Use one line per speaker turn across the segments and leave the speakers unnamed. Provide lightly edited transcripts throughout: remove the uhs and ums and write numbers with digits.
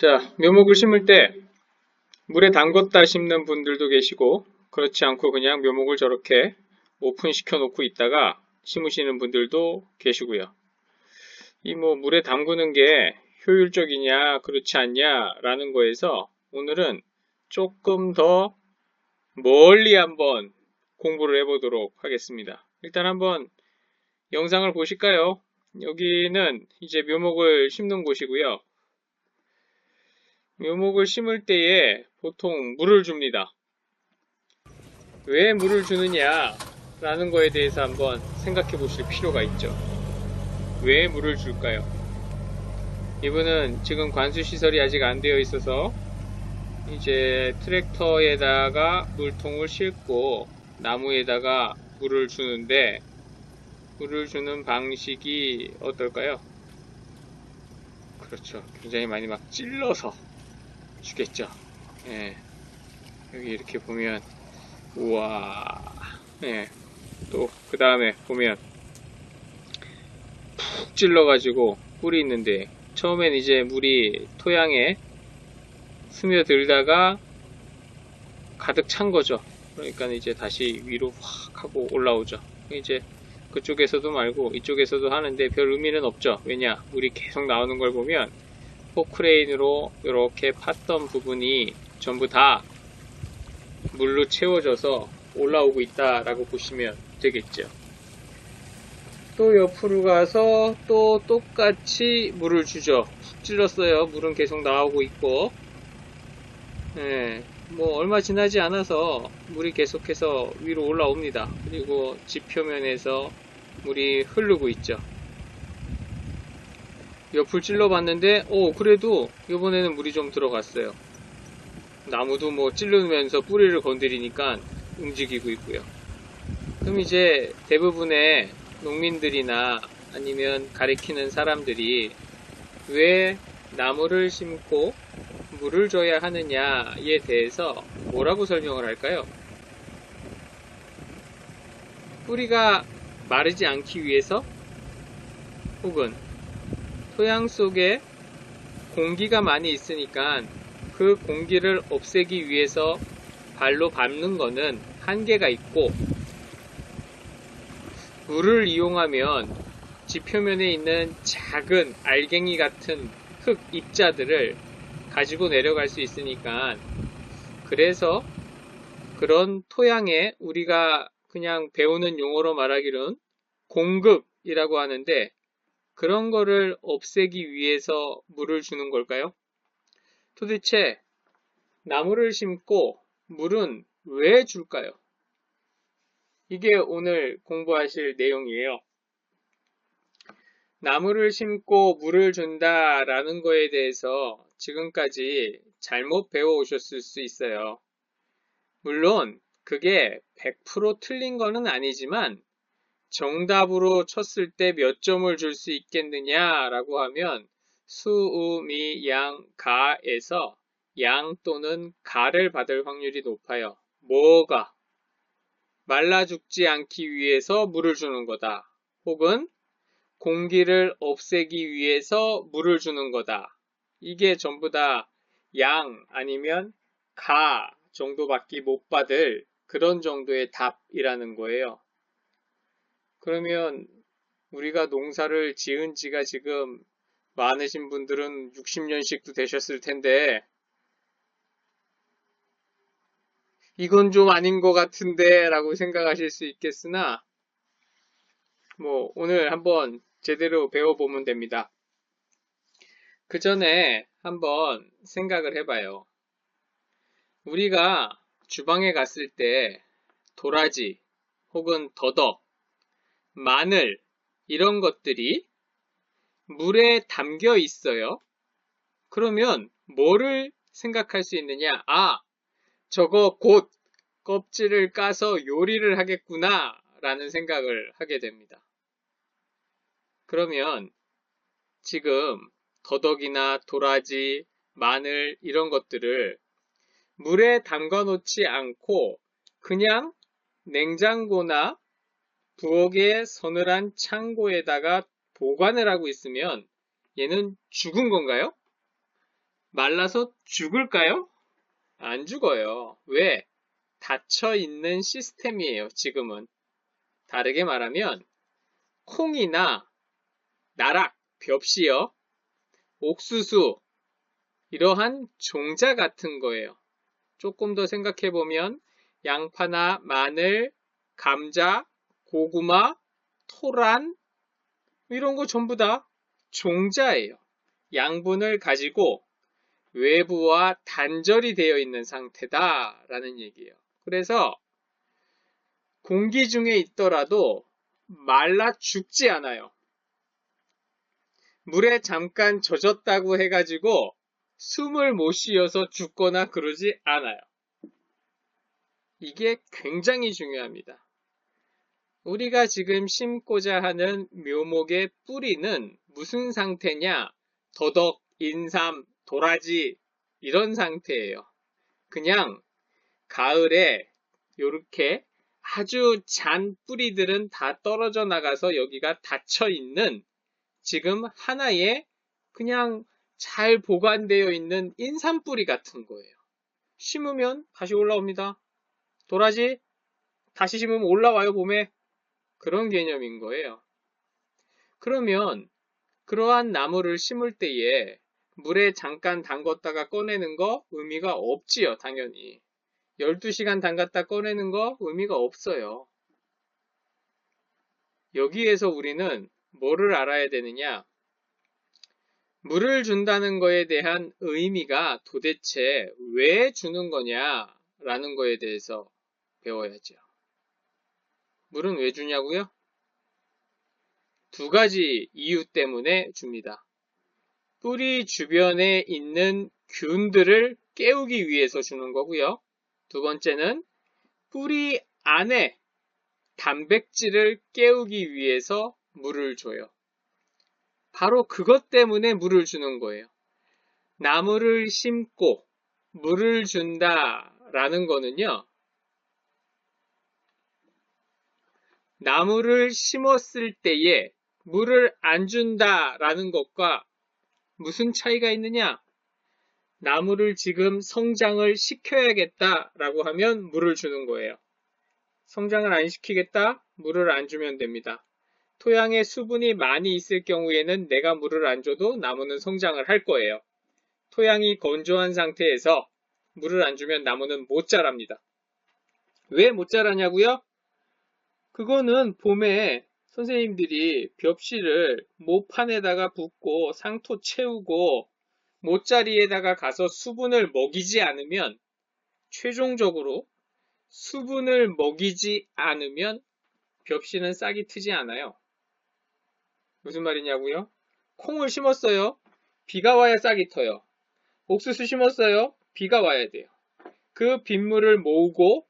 자, 묘목을 심을 때 물에 담궜다 심는 분들도 계시고, 그렇지 않고 그냥 묘목을 저렇게 오픈시켜 놓고 있다가 심으시는 분들도 계시고요. 이 물에 담그는 게 효율적이냐 그렇지 않냐라는 거에서 오늘은 조금 더 멀리 한번 공부를 해보도록 하겠습니다. 일단 한번 영상을 보실까요? 여기는 이제 묘목을 심는 곳이고요. 묘목을 심을 때에 보통 물을 줍니다. 왜 물을 주느냐 라는 거에 대해서 한번 생각해 보실 필요가 있죠. 왜 물을 줄까요? 이분은 지금 관수 시설이 아직 안 되어 있어서 이제 트랙터에다가 물통을 싣고 나무에다가 물을 주는데, 물을 주는 방식이 어떨까요? 그렇죠. 굉장히 많이 막 찔러서 주겠죠. 예. 여기 이렇게 보면 우와. 예. 또 그 다음에 보면 푹 찔러가지고 꿀이 있는데, 처음엔 이제 물이 토양에 스며들다가 가득 찬 거죠. 그러니까 이제 다시 위로 확 하고 올라오죠. 이제 그쪽에서도 말고 이쪽에서도 하는데 별 의미는 없죠. 왜냐? 물이 계속 나오는 걸 보면 포크레인으로 이렇게 팠던 부분이 전부 다 물로 채워져서 올라오고 있다라고 보시면 되겠죠. 또 옆으로 가서 또 똑같이 물을 주죠. 푹 찔렀어요. 물은 계속 나오고 있고, 예, 얼마 지나지 않아서 물이 계속해서 위로 올라옵니다. 그리고 지표면에서 물이 흐르고 있죠. 옆을 찔러봤는데, 그래도 이번에는 물이 좀 들어갔어요. 나무도 찌르면서 뿌리를 건드리니까 움직이고 있고요. 그럼 이제 대부분의 농민들이나 아니면 가리키는 사람들이 왜 나무를 심고 물을 줘야 하느냐에 대해서 뭐라고 설명을 할까요? 뿌리가 마르지 않기 위해서, 혹은 토양 속에 공기가 많이 있으니까 그 공기를 없애기 위해서 발로 밟는 거는 한계가 있고, 물을 이용하면 지표면에 있는 작은 알갱이 같은 흙 입자들을 가지고 내려갈 수 있으니까, 그래서 그런 토양에 우리가 그냥 배우는 용어로 말하기로는 공급이라고 하는데, 그런 거를 없애기 위해서 물을 주는 걸까요? 도대체 나무를 심고 물은 왜 줄까요? 이게 오늘 공부하실 내용이에요. 나무를 심고 물을 준다라는 거에 대해서 지금까지 잘못 배워오셨을 수 있어요. 물론 그게 100% 틀린 거는 아니지만, 정답으로 쳤을 때 몇 점을 줄 수 있겠느냐라고 하면 수, 우, 미, 양, 가에서 양 또는 가를 받을 확률이 높아요. 뭐가? 말라 죽지 않기 위해서 물을 주는 거다. 혹은 공기를 없애기 위해서 물을 주는 거다. 이게 전부 다 양 아니면 가 정도밖에 못 받을 그런 정도의 답이라는 거예요. 그러면 우리가 농사를 지은 지가 지금 많으신 분들은 60년씩도 되셨을 텐데, 이건 좀 아닌 것 같은데 라고 생각하실 수 있겠으나, 오늘 한번 제대로 배워보면 됩니다. 그 전에 한번 생각을 해봐요. 우리가 주방에 갔을 때 도라지 혹은 더덕, 마늘 이런 것들이 물에 담겨 있어요. 그러면 뭐를 생각할 수 있느냐? 저거 곧 껍질을 까서 요리를 하겠구나 라는 생각을 하게 됩니다. 그러면 지금 더덕이나 도라지, 마늘 이런 것들을 물에 담가 놓지 않고 그냥 냉장고나 부엌의 서늘한 창고에다가 보관을 하고 있으면 얘는 죽은 건가요? 말라서 죽을까요? 안 죽어요. 왜? 닫혀 있는 시스템이에요, 지금은. 다르게 말하면, 콩이나 나락, 벽시요, 옥수수, 이러한 종자 같은 거예요. 조금 더 생각해보면, 양파나 마늘, 감자, 고구마, 토란, 이런 거 전부 다 종자예요. 양분을 가지고 외부와 단절이 되어 있는 상태다라는 얘기예요. 그래서 공기 중에 있더라도 말라 죽지 않아요. 물에 잠깐 젖었다고 해가지고 숨을 못 쉬어서 죽거나 그러지 않아요. 이게 굉장히 중요합니다. 우리가 지금 심고자 하는 묘목의 뿌리는 무슨 상태냐? 더덕, 인삼, 도라지 이런 상태예요. 그냥 가을에 이렇게 아주 잔 뿌리들은 다 떨어져 나가서 여기가 닫혀 있는 지금 하나의 그냥 잘 보관되어 있는 인삼 뿌리 같은 거예요. 심으면 다시 올라옵니다. 도라지 다시 심으면 올라와요, 봄에. 그런 개념인 거예요. 그러면 그러한 나무를 심을 때에 물에 잠깐 담궜다가 꺼내는 거 의미가 없지요, 당연히. 12시간 담갔다 꺼내는 거 의미가 없어요. 여기에서 우리는 뭐를 알아야 되느냐? 물을 준다는 거에 대한 의미가 도대체 왜 주는 거냐라는 거에 대해서 배워야죠. 물은 왜 주냐고요? 두 가지 이유 때문에 줍니다. 뿌리 주변에 있는 균들을 깨우기 위해서 주는 거고요. 두 번째는 뿌리 안에 단백질을 깨우기 위해서 물을 줘요. 바로 그것 때문에 물을 주는 거예요. 나무를 심고 물을 준다라는 거는요. 나무를 심었을 때에 물을 안 준다라는 것과 무슨 차이가 있느냐? 나무를 지금 성장을 시켜야겠다라고 하면 물을 주는 거예요. 성장을 안 시키겠다? 물을 안 주면 됩니다. 토양에 수분이 많이 있을 경우에는 내가 물을 안 줘도 나무는 성장을 할 거예요. 토양이 건조한 상태에서 물을 안 주면 나무는 못 자랍니다. 왜 못 자라냐고요? 그거는 봄에 선생님들이 벽실을 모판에다가 붓고 상토 채우고 못자리에다가 가서 수분을 먹이지 않으면 최종적으로 수분을 먹이지 않으면 벽실은 싹이 트지 않아요. 무슨 말이냐고요? 콩을 심었어요. 비가 와야 싹이 터요. 옥수수 심었어요. 비가 와야 돼요. 그 빗물을 모으고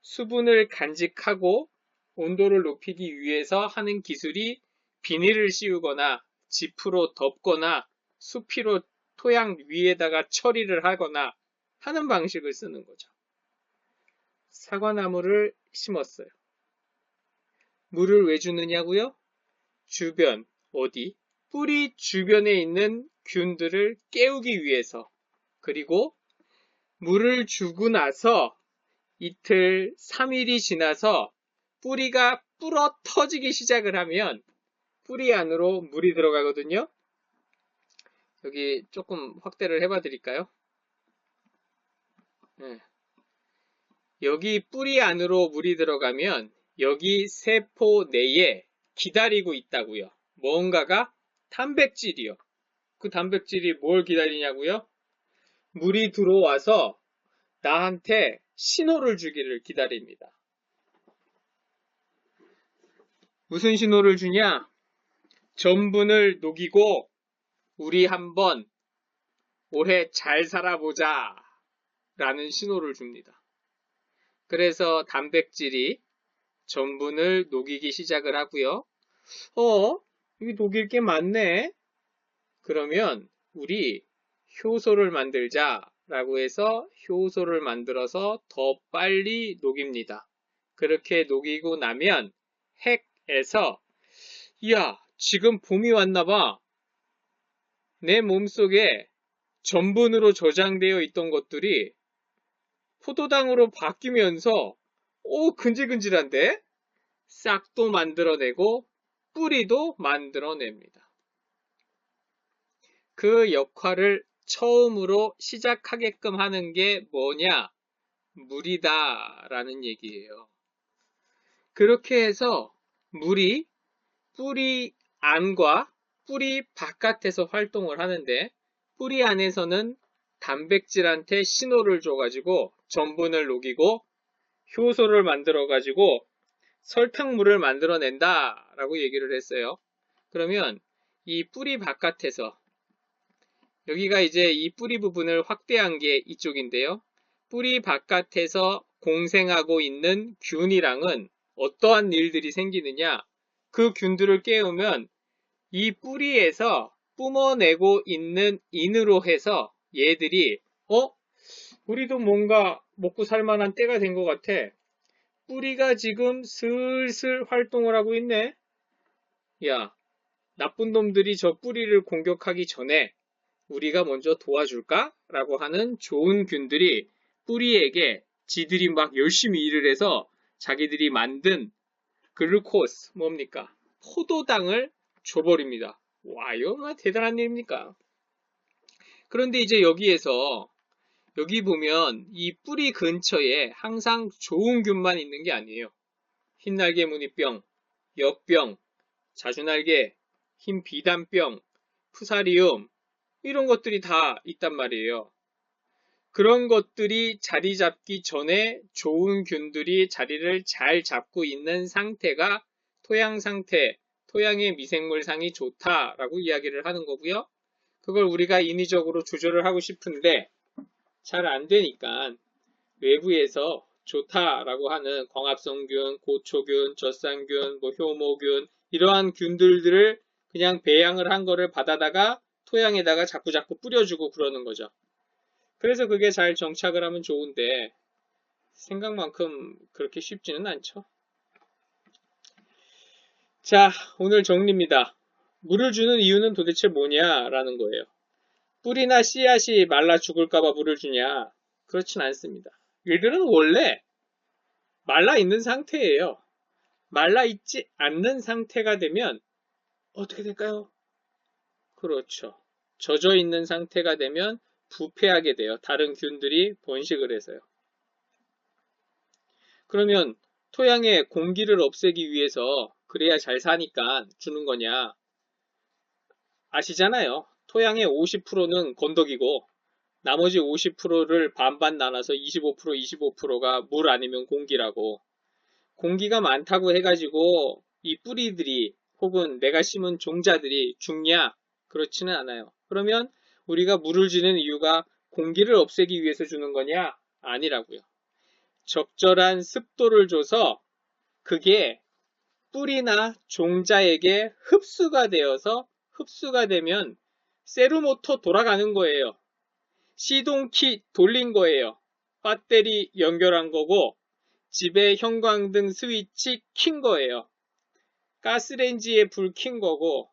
수분을 간직하고 온도를 높이기 위해서 하는 기술이 비닐을 씌우거나 지프로 덮거나 수피로 토양 위에다가 처리를 하거나 하는 방식을 쓰는 거죠. 사과나무를 심었어요. 물을 왜 주느냐고요? 주변, 어디? 뿌리 주변에 있는 균들을 깨우기 위해서. 그리고 물을 주고 나서 이틀, 3일이 지나서 뿌리가 불어 터지기 시작을 하면 뿌리 안으로 물이 들어가거든요. 여기 조금 확대를 해봐 드릴까요? 네. 여기 뿌리 안으로 물이 들어가면 여기 세포 내에 기다리고 있다고요. 뭔가가 단백질이요. 그 단백질이 뭘 기다리냐고요? 물이 들어와서 나한테 신호를 주기를 기다립니다. 무슨 신호를 주냐? 전분을 녹이고 우리 한번 올해 잘 살아보자 라는 신호를 줍니다. 그래서 단백질이 전분을 녹이기 시작을 하고요. 이게 녹일 게 많네? 그러면 우리 효소를 만들자 라고 해서 효소를 만들어서 더 빨리 녹입니다. 그렇게 녹이고 나면 핵에서 이야, 지금 봄이 왔나 봐. 내 몸속에 전분으로 저장되어 있던 것들이 포도당으로 바뀌면서 근질근질한데 싹도 만들어내고 뿌리도 만들어냅니다. 그 역할을 처음으로 시작하게끔 하는 게 뭐냐? 물이다 라는 얘기예요. 그렇게 해서 물이 뿌리 안과 뿌리 바깥에서 활동을 하는데 뿌리 안에서는 단백질한테 신호를 줘가지고 전분을 녹이고 효소를 만들어가지고 설탕물을 만들어낸다 라고 얘기를 했어요. 그러면 이 뿌리 바깥에서 여기가 이제 이 뿌리 부분을 확대한 게 이쪽인데요. 뿌리 바깥에서 공생하고 있는 균이랑은 어떠한 일들이 생기느냐? 그 균들을 깨우면 이 뿌리에서 뿜어내고 있는 인으로 해서 얘들이 우리도 뭔가 먹고 살만한 때가 된 것 같아. 뿌리가 지금 슬슬 활동을 하고 있네. 야, 나쁜 놈들이 저 뿌리를 공격하기 전에 우리가 먼저 도와줄까? 라고 하는 좋은 균들이 뿌리에게 지들이 막 열심히 일을 해서 자기들이 만든 글루코스, 뭡니까? 포도당을 줘버립니다. 와, 이거 얼마나 대단한 일입니까? 그런데 이제 여기에서 여기 보면 이 뿌리 근처에 항상 좋은 균만 있는 게 아니에요. 흰날개 무늬병, 역병, 자주날개, 흰 비단병, 푸사리움 이런 것들이 다 있단 말이에요. 그런 것들이 자리 잡기 전에 좋은 균들이 자리를 잘 잡고 있는 상태가 토양 상태, 토양의 미생물상이 좋다라고 이야기를 하는 거고요. 그걸 우리가 인위적으로 조절을 하고 싶은데 잘 안 되니까 외부에서 좋다라고 하는 광합성균, 고초균, 젖산균, 효모균 이러한 균들을 그냥 배양을 한 거를 받아다가 토양에다가 자꾸자꾸 뿌려주고 그러는 거죠. 그래서 그게 잘 정착을 하면 좋은데 생각만큼 그렇게 쉽지는 않죠. 자, 오늘 정리입니다. 물을 주는 이유는 도대체 뭐냐라는 거예요. 뿌리나 씨앗이 말라 죽을까봐 물을 주냐? 그렇진 않습니다. 얘들은 원래 말라 있는 상태예요. 말라 있지 않는 상태가 되면 어떻게 될까요? 그렇죠. 젖어 있는 상태가 되면 부패하게 돼요. 다른 균들이 번식을 해서요. 그러면 토양에 공기를 없애기 위해서 그래야 잘 사니까 주는 거냐? 아시잖아요. 토양의 50%는 건더기고 나머지 50%를 반반 나눠서 25%, 25%가 물 아니면 공기라고. 공기가 많다고 해가지고 이 뿌리들이 혹은 내가 심은 종자들이 죽냐? 그렇지는 않아요. 그러면 우리가 물을 주는 이유가 공기를 없애기 위해서 주는 거냐? 아니라고요. 적절한 습도를 줘서 그게 뿌리나 종자에게 흡수가 되어서 흡수가 되면 세로모터 돌아가는 거예요. 시동키 돌린 거예요. 배터리 연결한 거고 집에 형광등 스위치 킨 거예요. 가스레인지에 불 킨 거고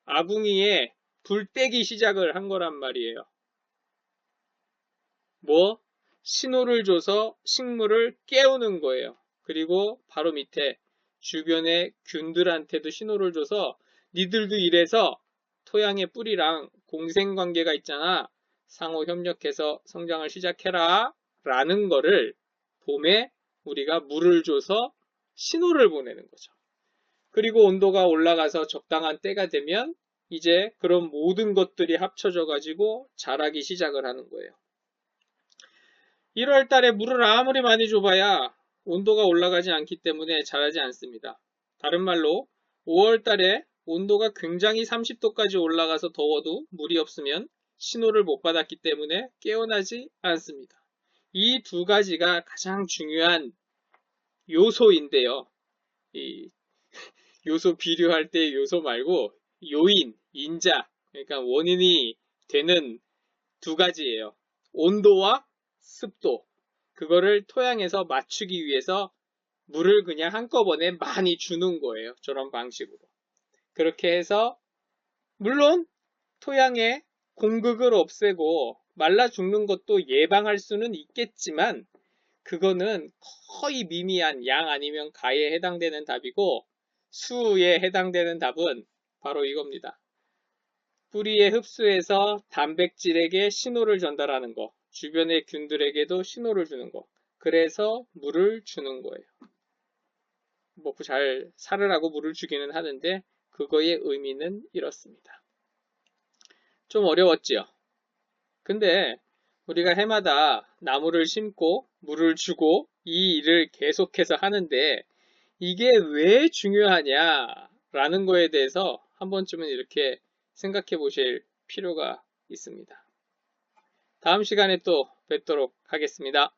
아궁이에 불 떼기 시작을 한 거란 말이에요. 신호를 줘서 식물을 깨우는 거예요. 그리고 바로 밑에 주변의 균들한테도 신호를 줘서 니들도 이래서 토양의 뿌리랑 공생관계가 있잖아. 상호 협력해서 성장을 시작해라 라는 거를 봄에 우리가 물을 줘서 신호를 보내는 거죠. 그리고 온도가 올라가서 적당한 때가 되면 이제 그런 모든 것들이 합쳐져 가지고 자라기 시작을 하는 거예요. 1월 달에 물을 아무리 많이 줘봐야 온도가 올라가지 않기 때문에 자라지 않습니다. 다른 말로 5월 달에 온도가 굉장히 30도까지 올라가서 더워도 물이 없으면 신호를 못 받았기 때문에 깨어나지 않습니다. 이 두 가지가 가장 중요한 요소인데요. 이 요소 비료할 때 요소 말고 요인, 인자, 그러니까 원인이 되는 두 가지예요. 온도와 습도. 그거를 토양에서 맞추기 위해서 물을 그냥 한꺼번에 많이 주는 거예요. 저런 방식으로. 그렇게 해서 물론 토양에 공극을 없애고 말라 죽는 것도 예방할 수는 있겠지만 그거는 거의 미미한 양 아니면 가에 해당되는 답이고 수에 해당되는 답은 바로 이겁니다. 뿌리에 흡수해서 단백질에게 신호를 전달하는 거, 주변의 균들에게도 신호를 주는 거. 그래서 물을 주는 거예요. 먹고 잘 살으라고 물을 주기는 하는데 그거의 의미는 이렇습니다. 좀 어려웠지요? 근데 우리가 해마다 나무를 심고 물을 주고 이 일을 계속해서 하는데 이게 왜 중요하냐라는 거에 대해서 한 번쯤은 이렇게 생각해 보실 필요가 있습니다. 다음 시간에 또 뵙도록 하겠습니다.